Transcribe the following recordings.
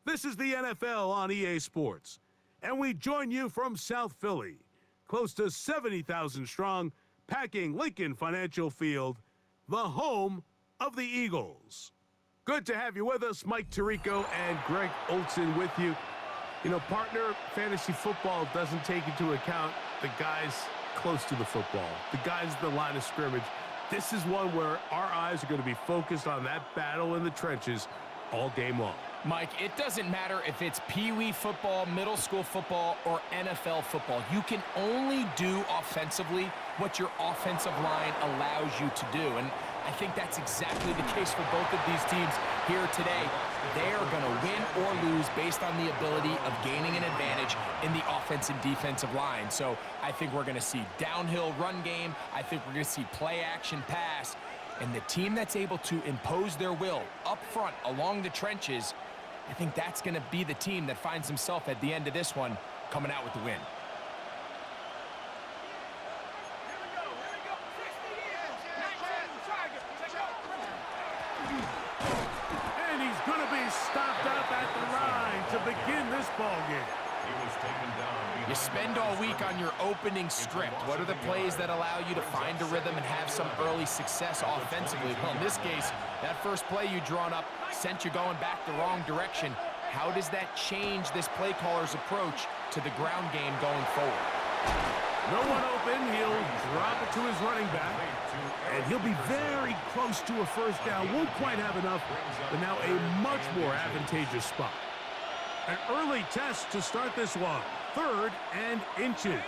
This is the NFL on EA Sports, and we join you from South Philly, close to 70,000 strong, packing Lincoln Financial Field, the home of the Eagles. Good to have you with us. Mike Tirico and Greg Olson with you. You know, partner, fantasy football doesn't take into account the guys close to the football, the guys at the line of scrimmage. This is one where our eyes are going to be focused on that battle in the trenches all game long. Mike, it doesn't matter if it's Pee-wee football, middle school football, or NFL football. You can only do offensively what your offensive line allows you to do. And I think that's exactly the case for both of these teams here today. They are going to win or lose based on the ability of gaining an advantage in the offense and defensive line. So I think we're going to see downhill run game. I think we're going to see play action pass. And the team that's able to impose their will up front along the trenches, I think that's going to be the team that finds himself at the end of this one coming out with the win. And he's going to be stopped up at the line to begin this ballgame. You spend all week on your opening script. What are the plays that allow you to find a rhythm and have some early success offensively? Well, in this case, that first play you drawn up sent you going back the wrong direction. How does that change this play caller's approach to the ground game going forward? No one open. He'll drop it to his running back. And he'll be very close to a first down. Won't quite have enough, but now a much more advantageous spot. An early test to start this one. 3rd and inches.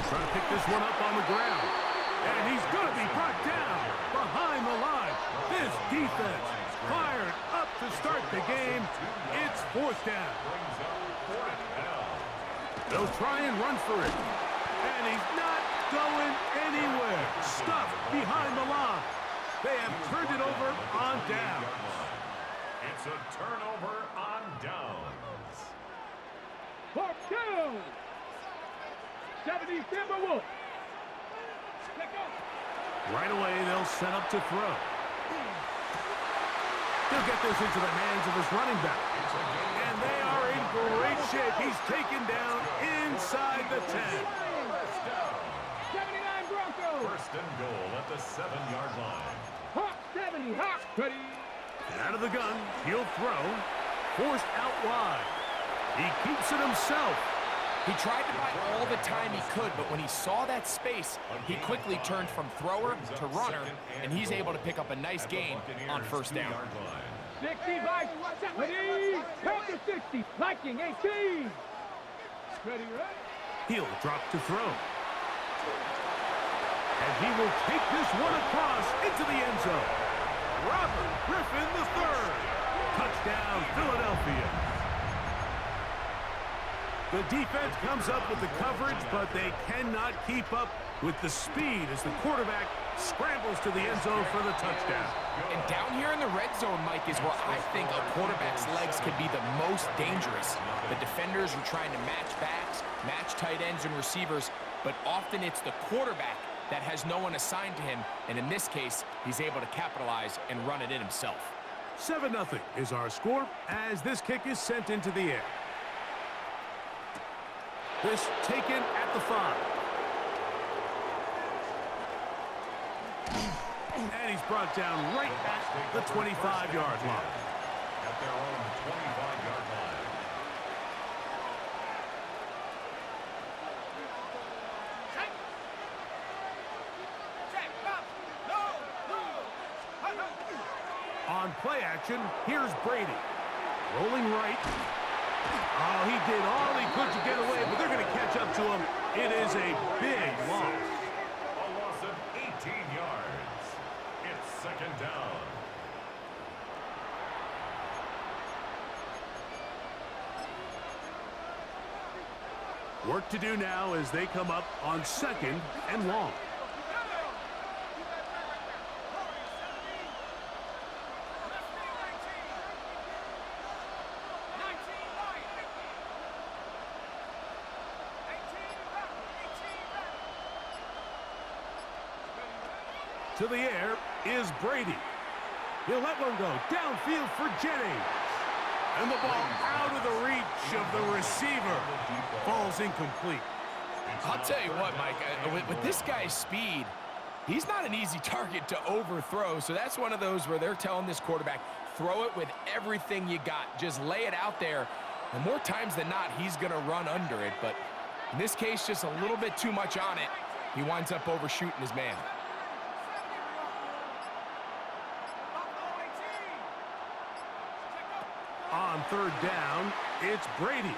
Trying to pick this one up on the ground. And he's going to be brought down behind the line. This defense fired up to start the game. It's 4th down. They'll try and run for it. And he's not going anywhere. Stuffed behind the line. They have turned it over on downs. It's a turnover on downs. 4th down. 70 Timberwolves. Right away, they'll set up to throw. He'll get this into the hands of his running back. And they are in great shape. He's taken down inside the 10. 79 Broncos. 1st and goal at the 7-yard line. Hawk 70. Hawk ready. Out of the gun, he'll throw. Forced out wide. He keeps it himself. He tried to buy all the time he could, but when he saw that space, he quickly turned from thrower to runner, and he's able to pick up a nice gain on 1st down. 60 by 70. Count to 60. Viking 18. Ready, right? He'll drop to throw. And he will take this one across into the end zone. Robert Griffin III. Touchdown, Philadelphia. The defense comes up with the coverage, but they cannot keep up with the speed as the quarterback scrambles to the end zone for the touchdown. And down here in the red zone, Mike, is where I think a quarterback's legs could be the most dangerous. The defenders are trying to match backs, match tight ends and receivers, but often it's the quarterback that has no one assigned to him, and in this case, he's able to capitalize and run it in himself. 7-0 is our score as this kick is sent into the air. This taken at the 5. And he's brought down right at the 25-yard line. At their own 25-yard line. On play action, here's Brady. Rolling right. Oh, he did all he could to get away, but they're going to catch up to him. It is a big loss. A loss of 18 yards. It's 2nd down. Work to do now as they come up on 2nd and long. To the air is Brady. He'll let one go. Downfield for Jennings. And the ball out of the reach of the receiver. Falls incomplete. I'll tell you what, Mike, with this guy's speed, he's not an easy target to overthrow. So that's one of those where they're telling this quarterback, throw it with everything you got. Just lay it out there. And more times than not, he's going to run under it. But in this case, just a little bit too much on it. He winds up overshooting his man. On third down, it's Brady.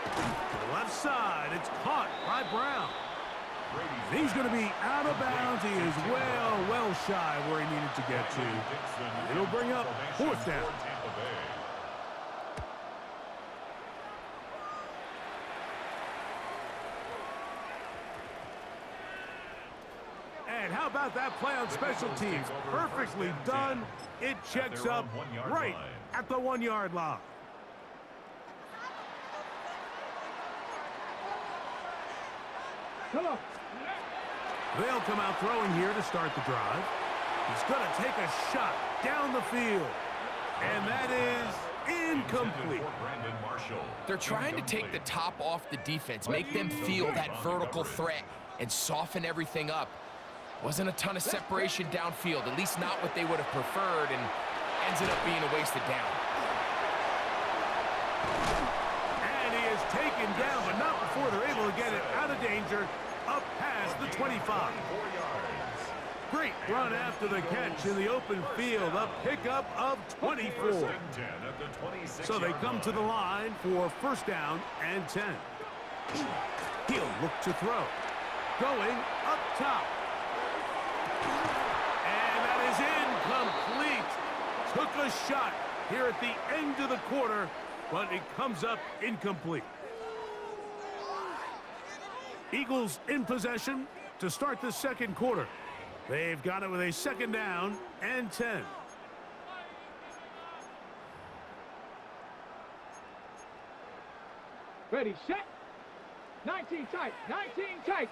To the left side, it's caught by Brown. He's going to be out of bounds. He is well shy where he needed to get to. It'll bring up fourth down. And how about that play on special teams? Perfectly done. It checks up right at the 1 yard line. Come on. They'll come out throwing here to start the drive. He's going to take a shot down the field. And that is incomplete. They're trying to take the top off the defense, make them feel that vertical threat, and soften everything up. Wasn't a ton of separation downfield, at least not what they would have preferred, and ends up being a wasted down. And he is taken down, but not before they're able to get it out of danger, up past the 25. Great run after the catch in the open field, a pickup of 24. So they come to the line for first down and 10. He'll look to throw. Going up top. And that is incomplete. Took a shot here at the end of the quarter, but it comes up incomplete. Eagles in possession to start the second quarter. They've got it with a second down and 10. Ready, set. 19 tight. 19 tight.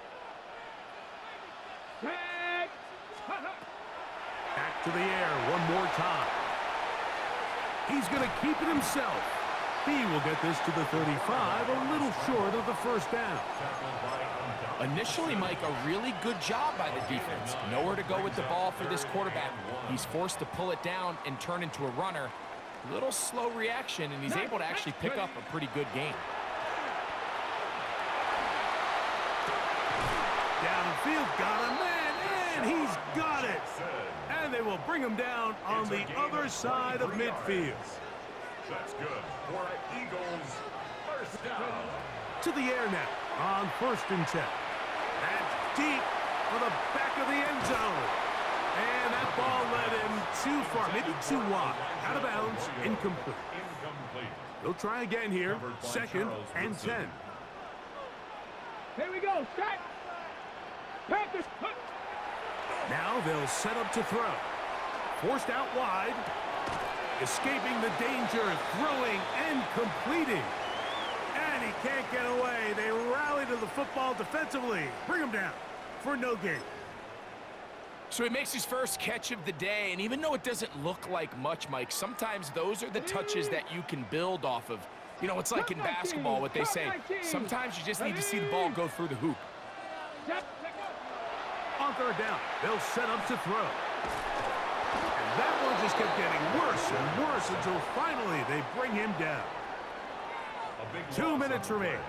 Set. Back to the air one more time. He's going to keep it himself. He will get this to the 35, a little short of the first down. Initially, Mike, a really good job by the defense. Nowhere to go with the ball for this quarterback. He's forced to pull it down and turn into a runner. A little slow reaction, and he's able to actually pick up a pretty good game. Downfield, got a man, and he's got it. And they will bring him down on the other side of midfield. That's good for Eagles first down. To the air now on first and 10. That's deep for the back of the end zone. And that ball led him too far, maybe too wide. Out of bounds, incomplete. They'll try again here, second and 10. Here we go, set. Panthers. Now they'll set up to throw. Forced out wide. Escaping the danger, throwing and completing. And he can't get away. They rally to the football defensively. Bring him down for no gain. So he makes his first catch of the day, and even though it doesn't look like much, Mike, sometimes those are the touches that you can build off of. You know, it's like in basketball, what they say. Sometimes you just need to see the ball go through the hoop. On third down, they'll set up to throw. And that one just kept getting worse and worse until finally they bring him down. 2 minutes remain.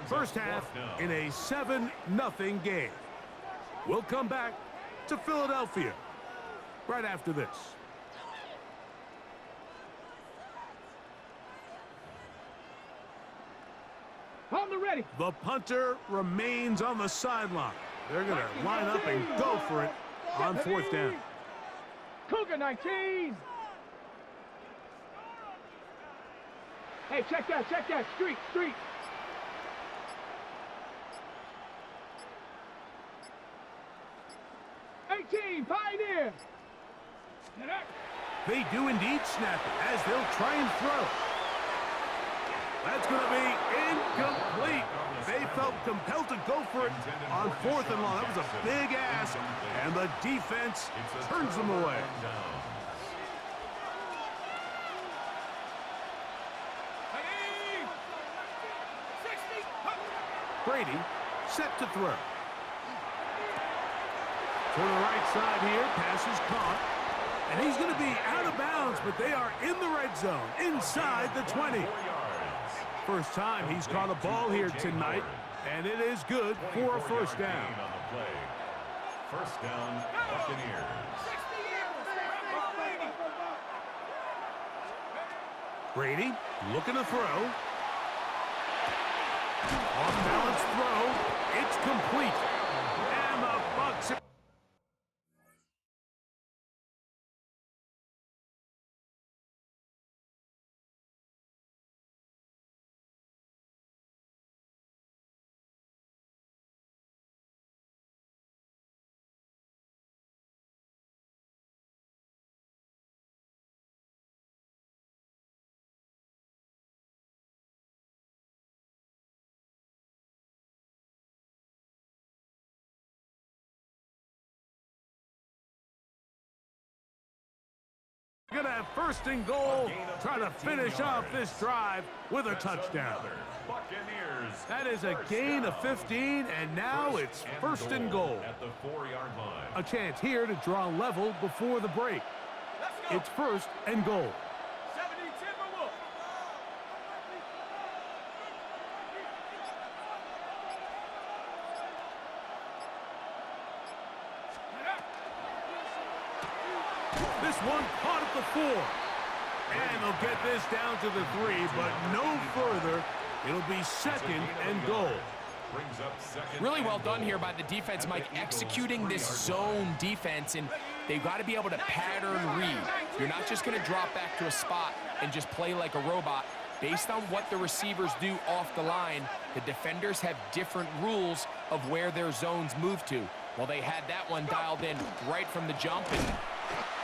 First half in a 7-0 game. We'll come back to Philadelphia right after this. On the ready. The punter remains on the sideline. They're going to line up and go for it on fourth down. Cougar 19. Hey, check that. Street. 18, Pioneer. They do indeed snap it as they'll try and throw. That's going to be incomplete. They felt compelled to go for it on 4th and long. That was a big ask, and the defense turns them away. Brady set to throw. To the right side here, pass is caught. And he's going to be out of bounds, but they are in the red zone, inside the 20. First time he's caught a ball here tonight, and it is good for a first down. First down, Buccaneers. Brady looking to throw. Off-balance throw. It's complete. And the Bucs are... Gonna have first and goal, try to finish off this drive with a touchdown. That is a gain of 15, and now it's first and goal. At the 4-yard line. A chance here to draw level before the break. It's first and goal. This one caught at the 4. And they'll get this down to the 3, but no further. It'll be second and goal. Really well done here by the defense, Mike, executing this zone defense, and they've got to be able to pattern read. You're not just going to drop back to a spot and just play like a robot. Based on what the receivers do off the line, the defenders have different rules of where their zones move to. Well, they had that one dialed in right from the jump, and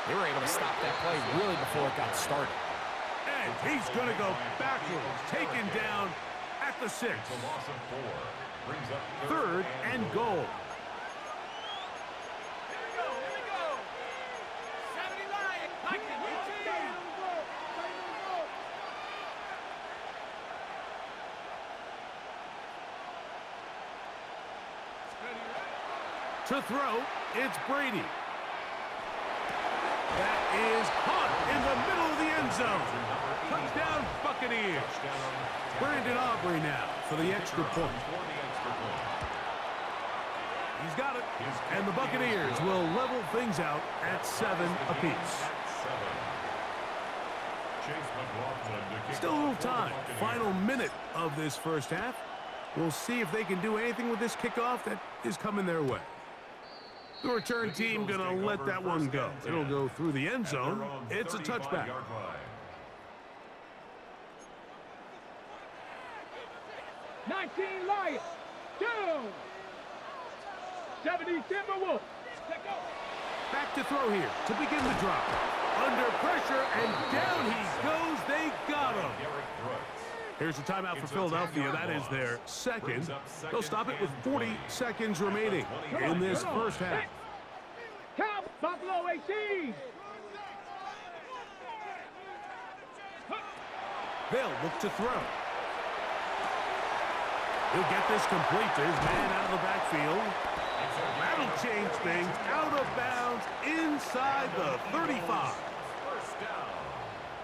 they were able to stop that play really before it got started. And he's going to go backwards, taken down at the 6. Third and goal. To throw, it's Brady. That is caught in the middle of the end zone. Touchdown, Buccaneers. Brandon Aubrey now for the extra point. He's got it, and the Buccaneers will level things out at 7 apiece. Still a little time. Final minute of this first half. We'll see if they can do anything with this kickoff that is coming their way. The return team going to let that one go. It'll go through the end zone. It's a touchback. 19 Lions, 2. 70 Timberwolves. Back to throw here to begin the drop. Under pressure, and down he goes. They got him. Here's a timeout for Philadelphia. That is their second. They'll stop it with 40 seconds remaining in this first half. Count Buffalo 18. They'll look to throw. He'll get this complete to his man out of the backfield. That'll change things. Out of bounds inside the 35.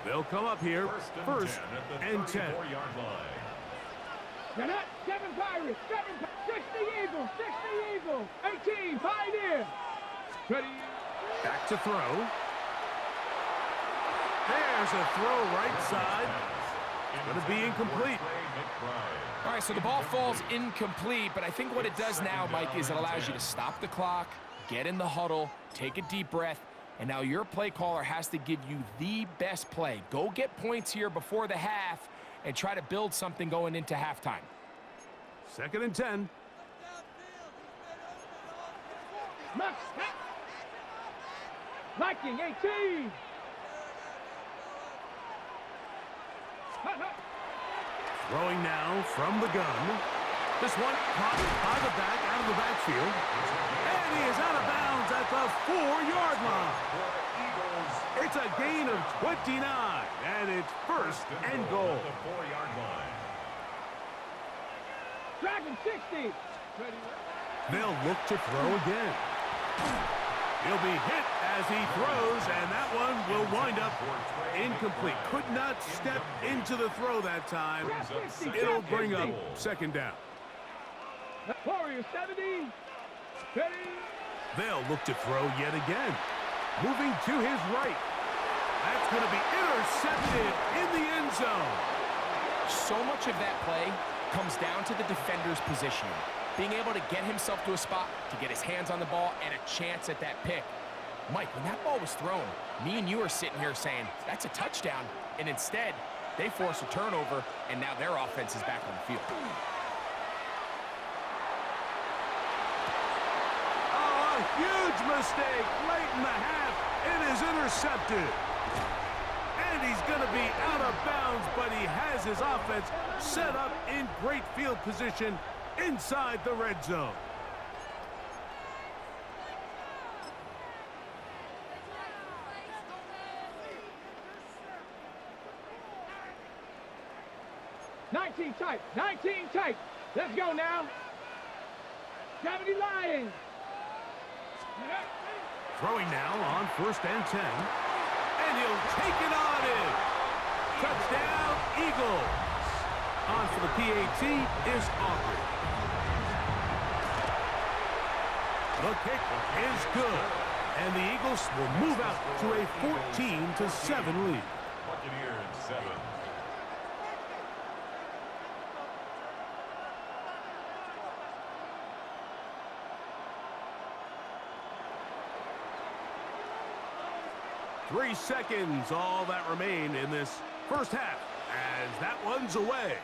They'll come up here first and 10. You're not 7 Pirates, 60 Eagles, 60 Eagles, 18 Pioneers. Ready? Back to throw. There's a throw right side. It's going to be incomplete. All right, so the ball falls incomplete, but I think what it does now, Mike, is it allows you to stop the clock, get in the huddle, take a deep breath, and now your play caller has to give you the best play. Go get points here before the half and try to build something going into halftime. Second and 10. Viking 18. Throwing now from the gun. This one caught by the back, out of the backfield. And he is out of bounds at the 4-yard line. It's a gain of 29, and it's first and goal. The 4-yard line. Dragon 60. They'll look to throw again. He'll be hit as he throws, and that one will wind up incomplete. Could not step into the throw that time. It'll bring up second down. Warrior 70. Ready. They'll look to throw yet again. Moving to his right. That's going to be intercepted in the end zone. So much of that play comes down to the defender's positioning. Being able to get himself to a spot, to get his hands on the ball, and a chance at that pick. Mike, when that ball was thrown, me and you are sitting here saying, that's a touchdown. And instead, they force a turnover, and now their offense is back on the field. Oh, a huge mistake late in the half. It is intercepted. And he's going to be out of bounds, but he has his offense set up in great field position inside the red zone. Nineteen tight. 19 tight. Let's go now. 70 Lions. Throwing now on 1st and 10. And he'll take it on in. Touchdown, Eagles. On for the PAT is Aubrey. The kick is good. And the Eagles will move out to a 14-7 lead. Buccaneers 7. Three seconds, all that remain in this first half, as that one's away.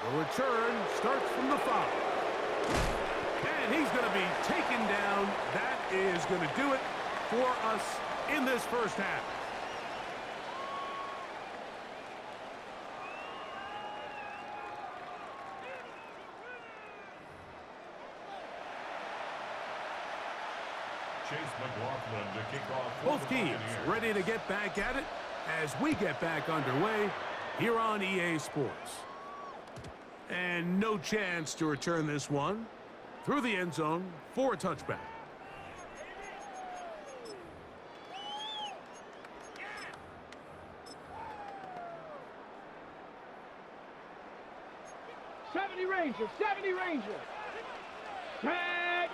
The return starts from the 5. And he's going to be taken down. That is going to do it for us in this first half. Chase McLaughlin to kick off. Both teams ready to get back at it as we get back underway here on EA Sports. And no chance to return this one through the end zone for a touchback. Ranger. 70 Ranger. Tag.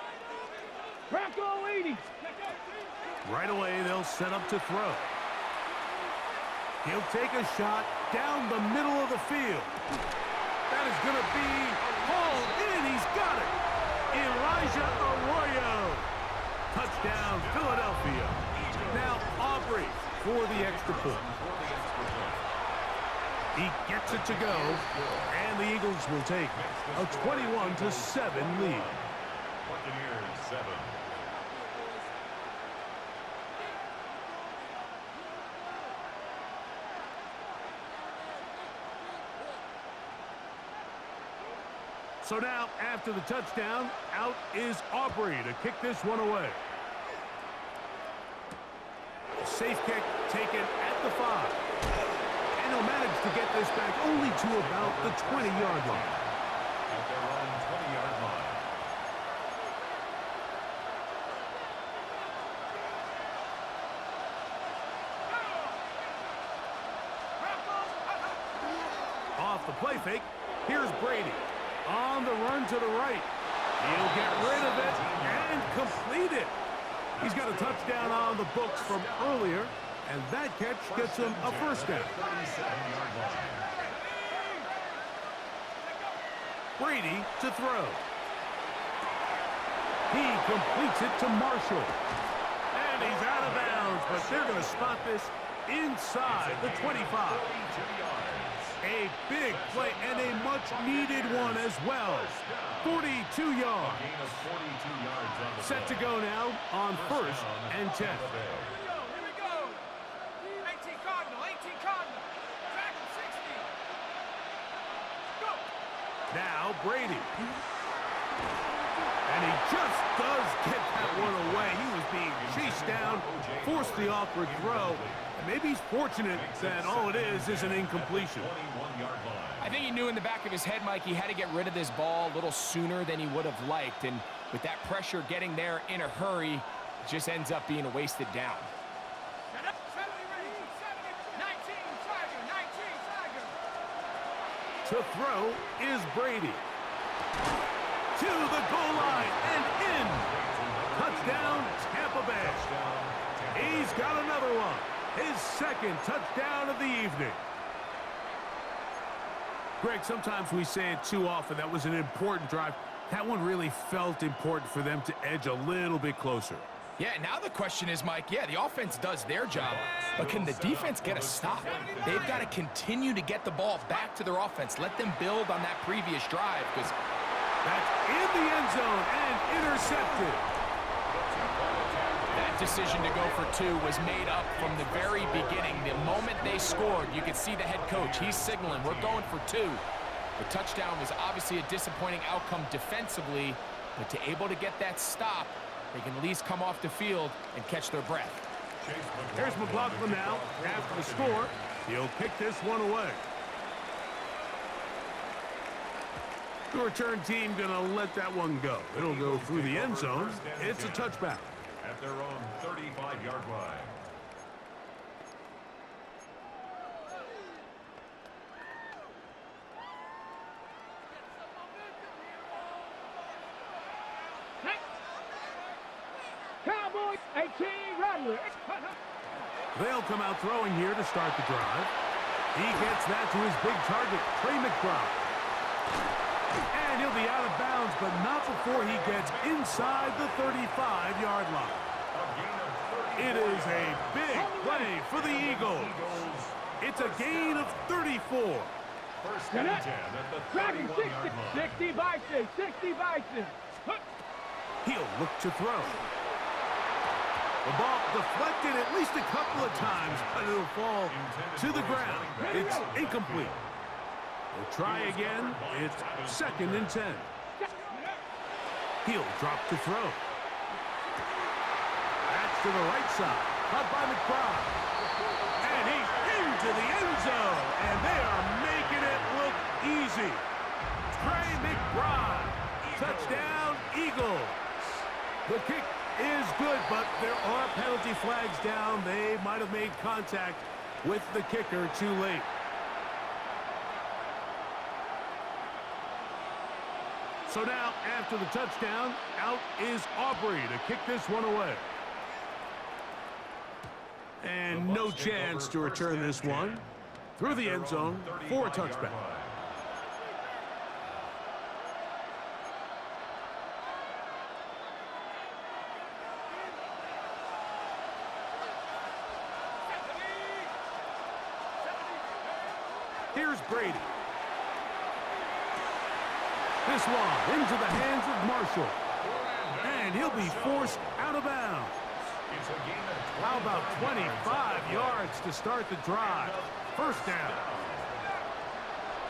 Bronco 80. Right away, they'll set up to throw. He'll take a shot down the middle of the field. That is going to be hauled in. He's got it. Elijah Arroyo. Touchdown, Philadelphia. Now Aubrey for the extra point. He gets it to go, and the Eagles will take a 21-7 lead. Buccaneers 7. So now, after the touchdown, out is Aubrey to kick this one away. Safe kick taken at the 5. And he'll manage to get this back only to about the 20-yard line. At their own 20-yard line. Off the play fake, here's Brady. On the run to the right. He'll get rid of it and complete it. He's got a touchdown on the books from earlier, and that catch gets him a first down. 37-yard line. Brady to throw. He completes it to Marshall. And he's out of bounds, but they're going to spot this inside the 25. 42 yards. A big play and a much-needed one as well. 42 yards. Gain of 42 yards on the Set to play. go now on 1st and 10. Here we go. 18 Cardinal, 18 Cardinal. Dragon 60. Brady. And he just does get that one away. He was being chased down, forced the awkward throw. And maybe he's fortunate that all it is an incompletion. I think he knew in the back of his head, Mike, he had to get rid of this ball a little sooner than he would have liked. And with that pressure getting there in a hurry, it just ends up being a wasted down. To throw is Brady. To the goal line and in. Touchdown, Tampa Bay. He's got another one. His second touchdown of the evening. Greg, sometimes we say it too often. That was an important drive. That one really felt important for them to edge a little bit closer. Yeah, now the question is, Mike, yeah, the offense does their job, but can the defense get a stop? They've got to continue to get the ball back to their offense. Let them build on that previous drive, because that's in the end zone and intercepted. That decision to go for two was made up from the very beginning. The moment they scored, you could see the head coach. He's signaling, we're going for two. The touchdown was obviously a disappointing outcome defensively, but to able to get that stop, they can at least come off the field and catch their breath. Here's McLaughlin now. After the score, he'll kick this one away. The return team gonna let that one go. It'll go through the end zone. It's a touchback. At their own 35-yard line. Cowboys, 18, Rattler. They'll come out throwing here to start the drive. He gets that to his big target, Trey McBride. And he'll be out of bounds, but not before he gets inside the 35-yard line. It is a big play for the Eagles. It's a gain of 34. First and 10 at the 31-yard line. 60 Bison, 60 Bison. He'll look to throw. The ball deflected at least a couple of times, but it'll fall to the ground. It's incomplete. We'll try again. It's 2nd and 10. He'll drop to throw. That's to the right side. Caught by McBride. And he's into the end zone. And they are making it look easy. Trey McBride. Touchdown, Eagles. The kick is good, but there are penalty flags down. They might have made contact with the kicker too late. So now, after the touchdown, out is Aubrey to kick this one away. And no chance to return this one through the end zone for a touchback. Here's Brady. This one into the hands of Marshall. And he'll be forced out of bounds. How about 25 yards to start the drive? First down.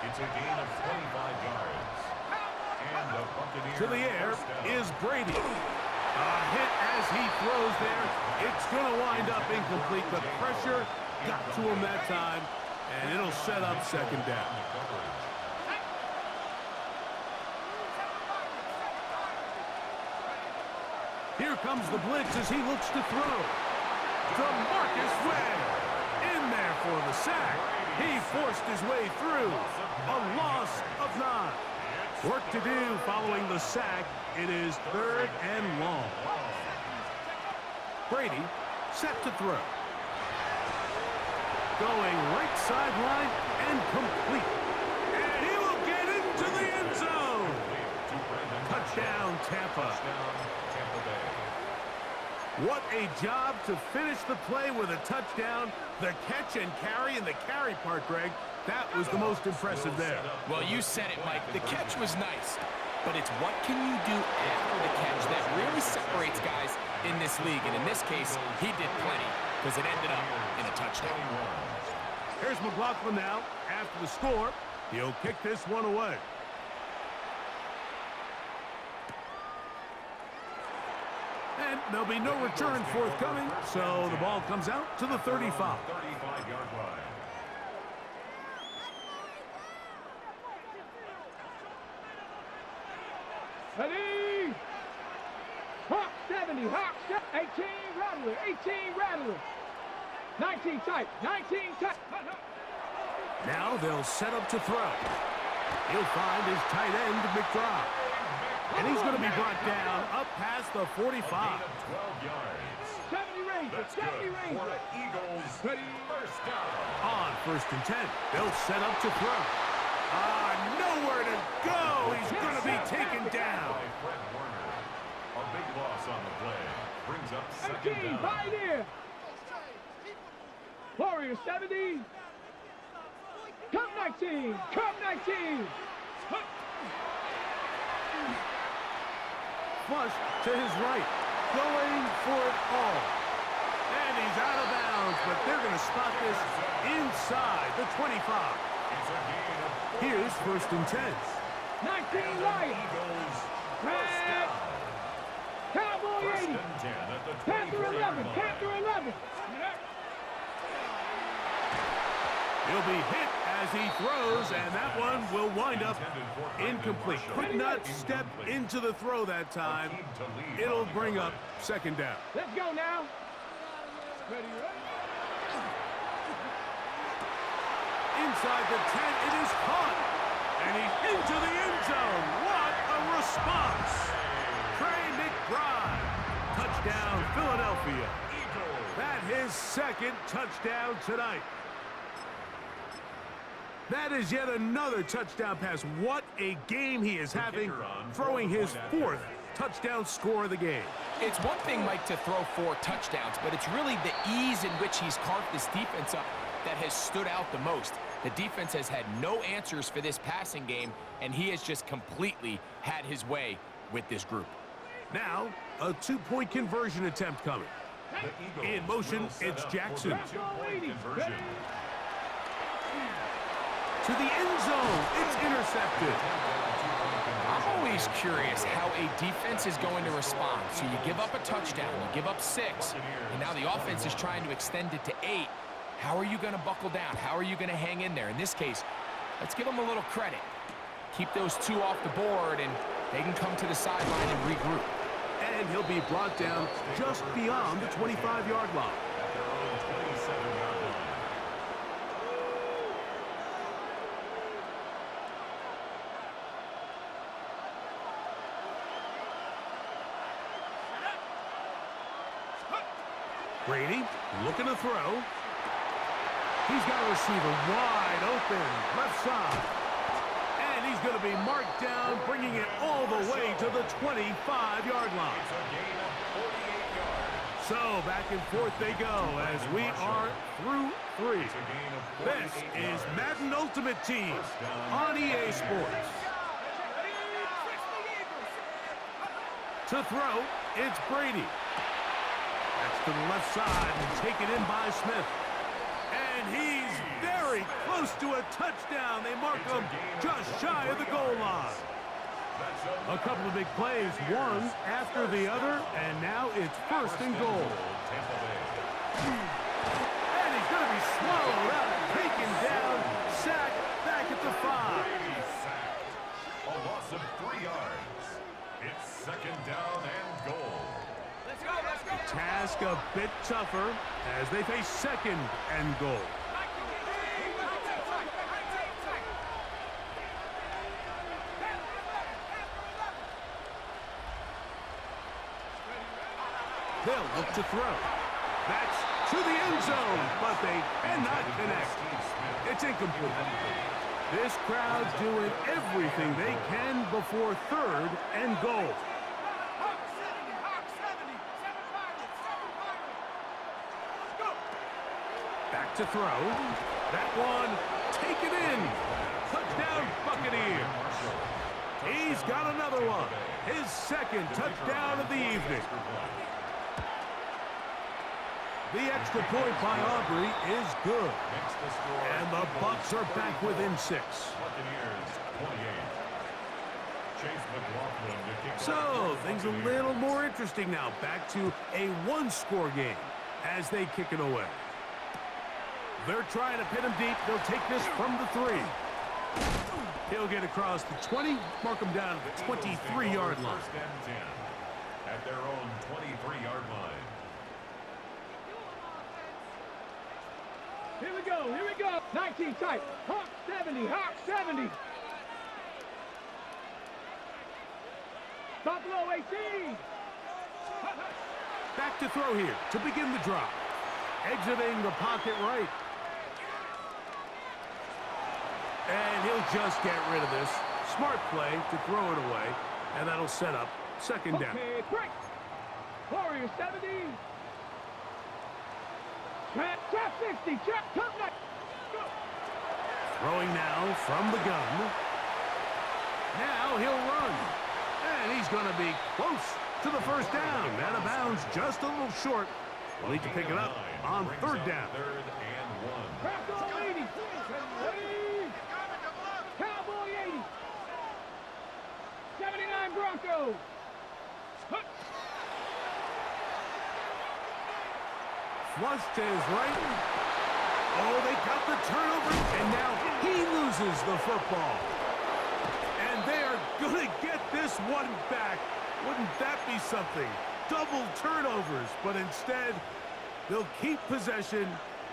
It's a gain of 25 yards. And the Buccaneers To the air is Brady. A hit as he throws there. It's going to wind up incomplete. The pressure got to him that time, and it'll set up 2nd down. Here comes the blitz as he looks to throw. DeMarcus Ware in there for the sack. He forced his way through. A loss of 9. Work to do following the sack. It is 3rd and long. Brady set to throw. Going right sideline and complete. And he will get into the end zone. Touchdown, Tampa. What a job to finish the play with a touchdown. The catch and carry, and the carry part, Greg, that was the most impressive there. Well, you said it, Mike. The catch was nice, but it's what can you do after the catch that really separates guys in this league. And in this case, he did plenty because it ended up in a touchdown. Here's McLaughlin now. After the score, he'll kick this one away. And there'll be no return forthcoming, so the ball comes out to the 35. 35-yard line. Ready? Hawk 70, Hawk 18, Rattler, 18, Rattler. 19 tight, 19 tight. Now they'll set up to throw. He'll find his tight end, McDowell. And he's going to be brought down up past the 45. 12 yards. 70 Ranger, That's 70 good Ranger. for the Eagles. Ready? First down. On 1st and 10, they'll set up to throw. Nowhere to go. He's going to be taken down. By Fred Warner. A big loss on the play. Brings up 18, second down. right here. Warrior 70. Come 19, come 19. Flush to his right, going for it all. And he's out of bounds, but they're going to spot this inside the 25. It's a gain of 4. Here's 1st and 10. 19 right. Eagles. First Red. down. Cowboy First 80. and 10 at the Panther 24-yard 11, line. Panther 11. He'll be hit as he throws, and that one will wind up incomplete. Could not step into the throw that time. It'll bring up 2nd down. Let's go now. Ready, ready. Inside the 10, it is caught. And he's into the end zone. What a response. Trey McBride. Touchdown, Philadelphia. That his 2nd touchdown tonight. That is yet another touchdown pass. What a game he is having, throwing his 4th touchdown score of the game. It's one thing, Mike, to throw 4 touchdowns, but it's really the ease in which he's carved this defense up that has stood out the most. The defense has had no answers for this passing game, and he has just completely had his way with this group. Now, a 2-point conversion attempt coming. In motion, it's Jackson. Conversion. To the end zone, it's intercepted. I'm always curious how a defense is going to respond. So you give up a touchdown, you give up 6, and now the offense is trying to extend it to 8. How are you going to buckle down? How are you going to hang in there? In this case, let's give them a little credit. Keep those 2 off the board, and they can come to the sideline and regroup. And he'll be brought down just beyond the 25-yard line. At their own 27-yard line. Brady looking to throw. He's got a receiver wide open, left side. And he's going to be marked down, bringing it all the way to the 25-yard line. It's a gain of 48 yards. So back and forth they go as we are through 3. It's a gain of 48 This is yards. Madden Ultimate Team on EA Sports. To throw, it's Brady. That's to the left side and taken in by Smith. And he's very close to a touchdown. They mark him just shy of the goal line. A couple of big plays, one after the other, and now it's 1st and goal. Tampa Bay. And he's going to be swallowed up, taken down, sacked back at the 5. Brady sacked. A loss of 3 yards. It's 2nd down and goal. Task a bit tougher as they face 2nd and goal. They'll look to throw. That's to the end zone, but they cannot connect. It's incomplete. This crowd doing everything they can before 3rd and goal. Back to throw. That one taken in. Touchdown, Buccaneers. He's got another one. His 2nd touchdown of the evening. The extra point by Aubrey is good. Makes the score. And the Bucs are back within 6. Buccaneers 28. So, things a little more interesting now. Back to a one-score game as they kick it away. They're trying to pin him deep. They'll take this from the 3. He'll get across the 20, mark him down at the 23-yard line. First and 10 at their own 23-yard line. Here we go, here we go. 19 tight. Hawk 70, Hawk 70. Buffalo 18. Back to throw here to begin the drop. Exiting the pocket right. And he'll just get rid of this. Smart play to throw it away. And that'll set up second down. Okay, break. Warrior 70. Trap 60. Trap, come back. Go. Throwing now from the gun. Now he'll run. And he's going to be close to the first down. Out of bounds, just a little short. We'll need to pick it up on third down. Third and 1. Cowboy 80. Cowboy 80. 79 Broncos. Flushed to his right. Oh, they got the turnover. And now he loses the football. And they are going to get this one back. Wouldn't that be something? Double turnovers, but instead, they'll keep possession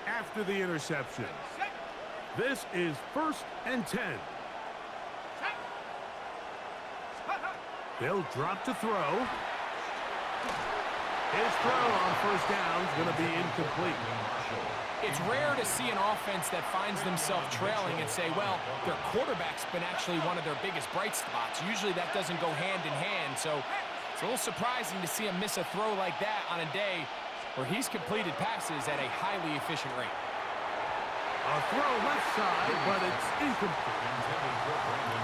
after the interception. This is first and 10. They'll drop to throw. His throw on first down is going to be incomplete. It's rare to see an offense that finds themselves trailing and say, well, their quarterback's been actually one of their biggest bright spots. Usually that doesn't go hand in hand, so it's a little surprising to see him miss a throw like that on a day where he's completed passes at a highly efficient rate. A throw left side, but it's incomplete.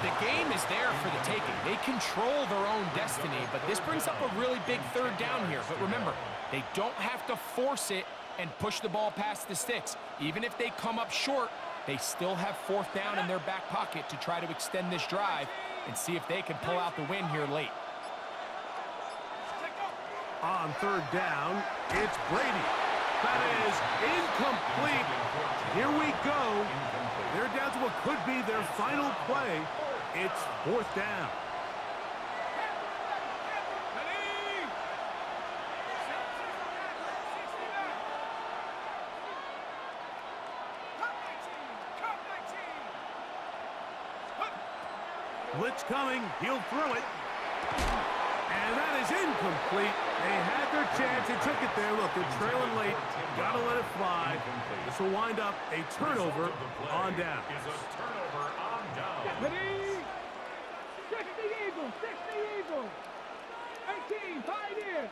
The game is there for the taking. They control their own destiny, but this brings up a really big third down here. But remember, they don't have to force it and push the ball past the sticks. Even if they come up short, they still have fourth down in their back pocket to try to extend this drive and see if they can pull out the win here late. On third down, it's Brady. That is incomplete. Here we go. They're down to what could be their final play. It's fourth down. Blitz coming. He'll throw it. And that is incomplete. They had their chance. They took it there. Look, they're trailing late. Got to let it fly. This will wind up a turnover on down. Ready? 60 Eagles, 60 Eagles. 18, Pioneers.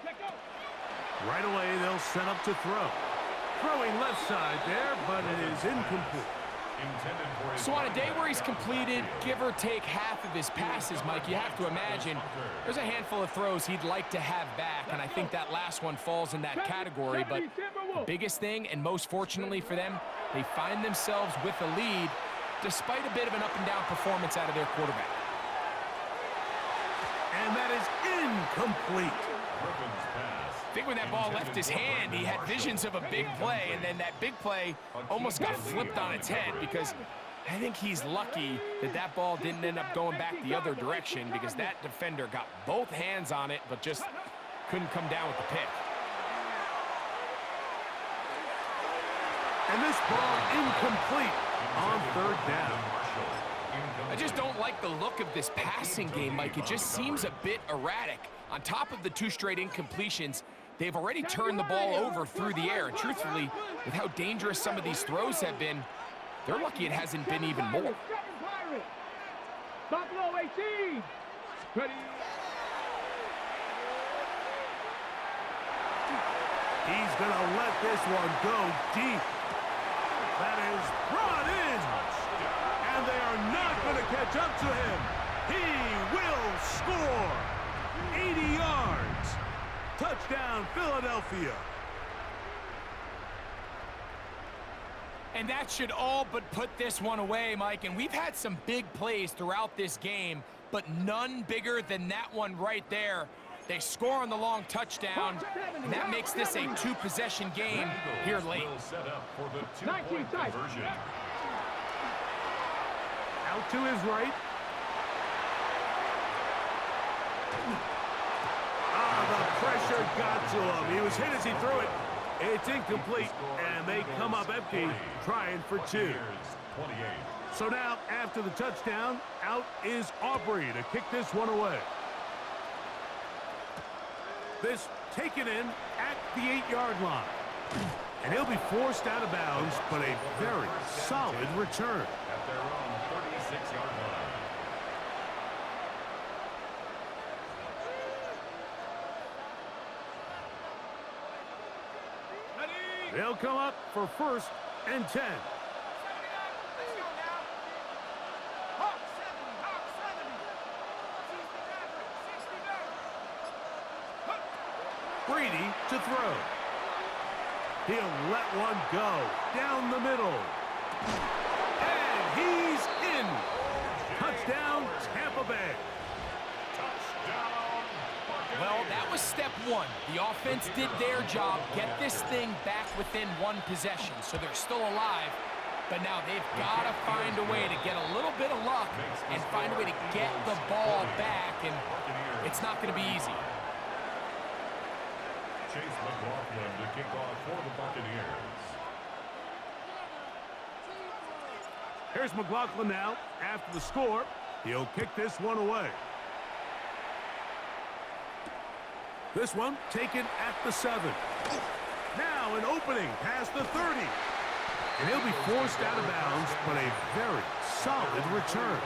Check out. Right away, they'll set up to throw. Throwing left side there, but it is incomplete. So on a day where he's completed, give or take half of his passes, Mike, you have to imagine there's a handful of throws he'd like to have back, and I think that last one falls in that category. But the biggest thing, and most fortunately for them, they find themselves with a lead despite a bit of an up-and-down performance out of their quarterback. And that is incomplete. I think when that ball left his hand, he had visions of a big play, and then that big play almost got flipped on its head because I think he's lucky that that ball didn't end up going back the other direction because that defender got both hands on it but just couldn't come down with the pick. And this ball incomplete on third down. I just don't like the look of this passing game, Mike. It just seems a bit erratic. On top of the 2 straight incompletions, they've already turned the ball over through the air. And truthfully, with how dangerous some of these throws have been, they're lucky it hasn't been even more. Buffalo 18. Ready? He's going to let this one go deep. That is brought in. And they are not going to catch up to him. He will score. 80 yards. Touchdown, Philadelphia. And that should all but put this one away, Mike. And we've had some big plays throughout this game, but none bigger than that one right there. They score on the long touchdown, and that makes this a two-possession game here late. Set up for the two-point conversion. Out to his right. The pressure got to him. He was hit as he threw it. It's incomplete, and they come up empty, trying for two. So now, after the touchdown, out is Aubrey to kick this one away. This taken in at the 8-yard line. And he'll be forced out of bounds, but a very solid return. At their own 36-yard line. They'll come up for 1st and 10. Brady to throw. He'll let one go down the middle. And he's in. Touchdown, Tampa Bay. Well, that was step one. The offense did their job, get this thing back within one possession, so they're still alive. But now they've got to find a way to get a little bit of luck and find a way to get the ball back, and it's not going to be easy. Chase McLaughlin to kick off for the Buccaneers. Here's McLaughlin now. After the score, he'll kick this one away. This one taken at the 7. Now an opening past the 30. And he'll be forced out of bounds, but a very solid return.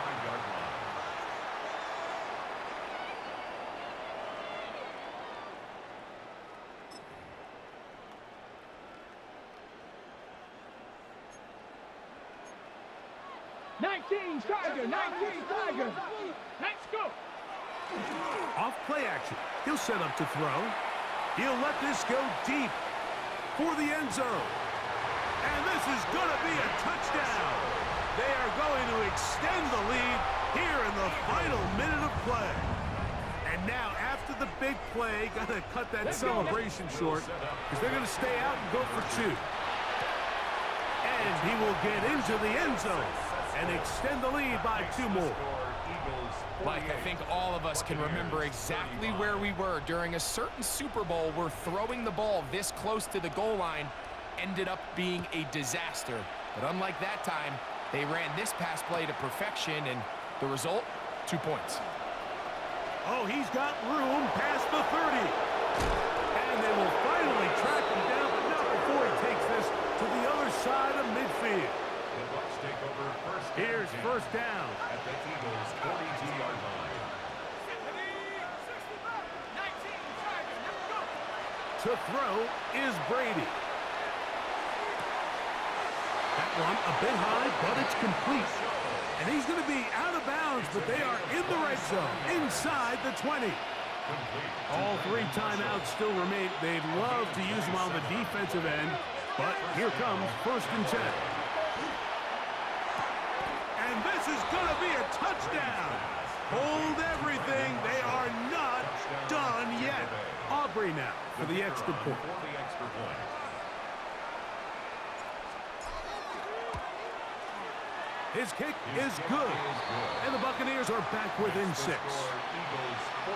Tiger, 19 Tiger. Let's go. Off play action. He'll set up to throw. He'll let this go deep for the end zone. And this is going to be a touchdown. They are going to extend the lead here in the final minute of play. And now, after the big play, got to cut that celebration short because they're going to stay out and go for 2. And he will get into the end zone and extend the lead by 2 more. Mike, I think all of us can remember exactly where we were during a certain Super Bowl where throwing the ball this close to the goal line ended up being a disaster. But unlike that time, they ran this pass play to perfection, and the result, 2 points. Oh, he's got room past the 30. And they will finally track him down, but not before he takes this to the other side of midfield. The Bucs take over first. Here's first down. At the Eagles' 42-yard line. To throw is Brady. That one a bit high, but it's complete. And he's going to be out of bounds, but they are in the red zone, inside the 20. All 3 timeouts still remain. They'd love to use them on the defensive end, but here comes first and 10. And this is going to be a touchdown. Hold everything. They are not done yet. Aubrey now for the extra point. His kick is good. And the Buccaneers are back within 6. Eagles 48,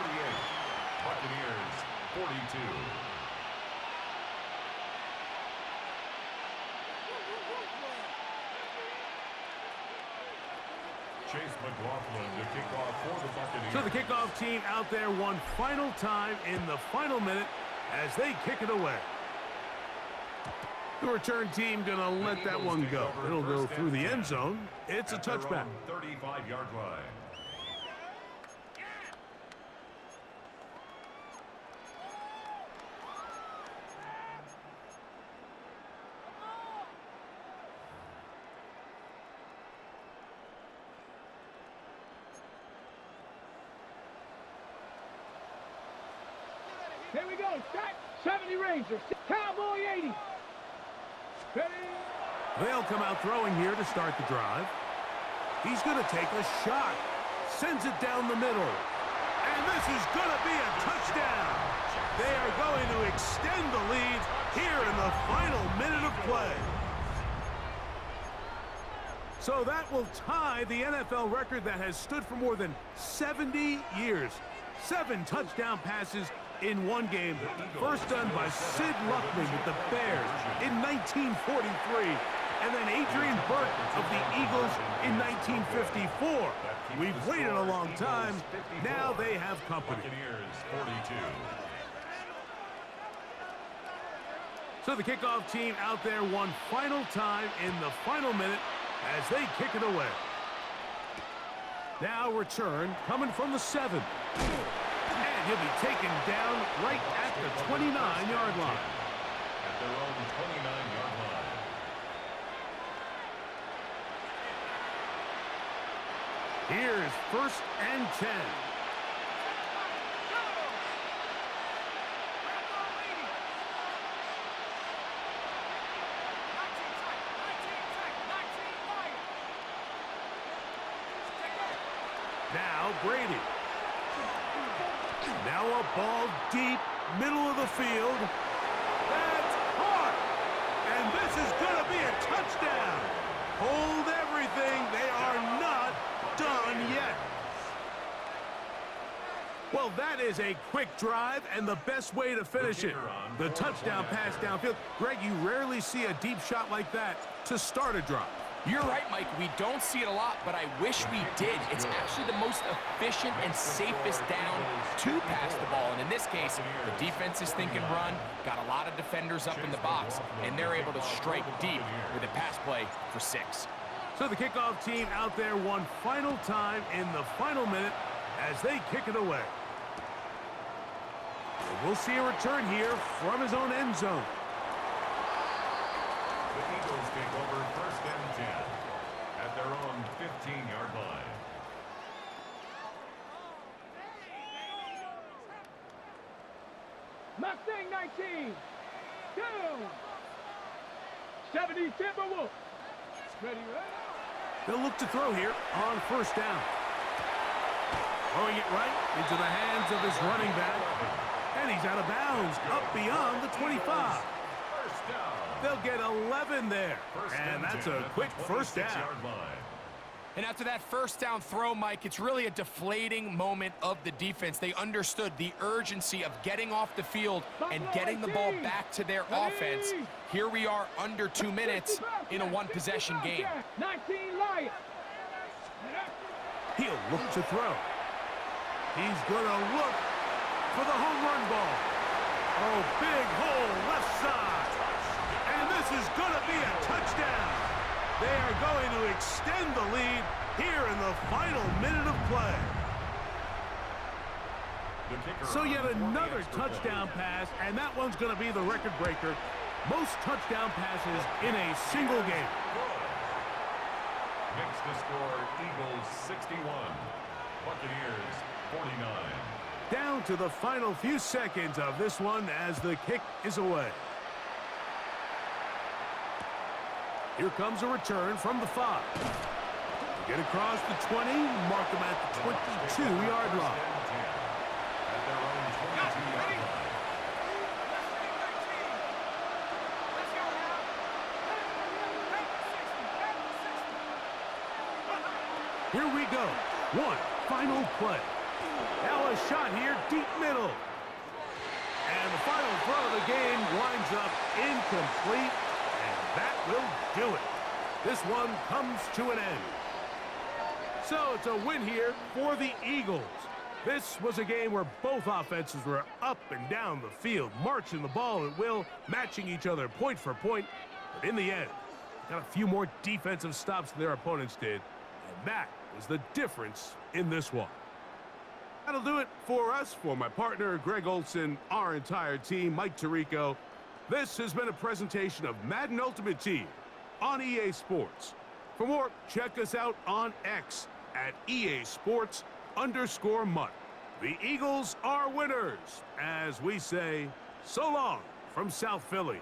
Buccaneers 42. Chase McLaughlin to kick off for the Buccaneers. So the kickoff team out there one final time in the final minute as they kick it away. The return team going to let that one go. It'll go through the end zone. It's a touchback. 35-yard line. Here we go. Start. 70 Rangers. Cowboy 80. Ready? They'll come out throwing here to start the drive. He's going to take a shot. Sends it down the middle. And this is going to be a touchdown. They are going to extend the lead here in the final minute of play. So that will tie the NFL record that has stood for more than 70 years. 7 touchdown passes in one game. First done by Sid Luckman with the Bears in 1943. And then Adrian Burke of the Eagles in 1954. We've waited a long time. Now they have company. So the kickoff team out there one final time in the final minute as they kick it away. Now return coming from the 7. And he'll be taken down right at the 29-yard line. At their own 29-yard line. Here's 1st and 10. Now Brady. Now a ball deep, middle of the field. That's caught. And this is going to be a touchdown. Hold everything. They are not done yet. Well, that is a quick drive and the best way to finish it. The touchdown pass downfield. Greg, you rarely see a deep shot like that to start a drive. You're right, Mike. We don't see it a lot, but I wish we did. It's actually the most efficient and safest down to pass the ball. And in this case, the defense is thinking run, got a lot of defenders up in the box, and they're able to strike deep with a pass play for 6. So the kickoff team out there one final time in the final minute as they kick it away. And we'll see a return here from his own end zone. The Eagles take over 1st and 10 at their own 15-yard line. Mustang 19. Down. 70 Timberwolves. Ready, ready. They'll look to throw here on 1st down. Throwing it right into the hands of his running back. And he's out of bounds, up beyond the 25. They'll get 11 there. And that's a quick 1st down. And after that 1st down throw, Mike, it's really a deflating moment of the defense. They understood the urgency of getting off the field and getting the ball back to their offense. Here we are under 2 minutes in a one-possession game. 19 Lions. He'll look to throw. He's going to look for the home run ball. Oh, big hole left side. And this is going to be a touchdown. They are going to extend the lead here in the final minute of play. So yet another touchdown pass, and that one's going to be the record breaker. Most touchdown passes in a single game. Makes the score Eagles 61, Buccaneers 49. Down to the final few seconds of this one as the kick is away. Here comes a return from the 5. Get across the 20, mark them at the 22-yard line. At their own 22-yard line. Here we go. One final play. Now a shot here, deep middle. And the final throw of the game winds up incomplete. And that will do it. This one comes to an end. So it's a win here for the Eagles. This was a game where both offenses were up and down the field, marching the ball at will, matching each other point for point. But in the end, got a few more defensive stops than their opponents did. And that was the difference in this one. That'll do it for us. For my partner, Greg Olson, our entire team, Mike Tirico. This has been a presentation of Madden Ultimate Team on EA Sports. For more, check us out on X at EA Sports_Mutt. The Eagles are winners, as we say, so long from South Philly.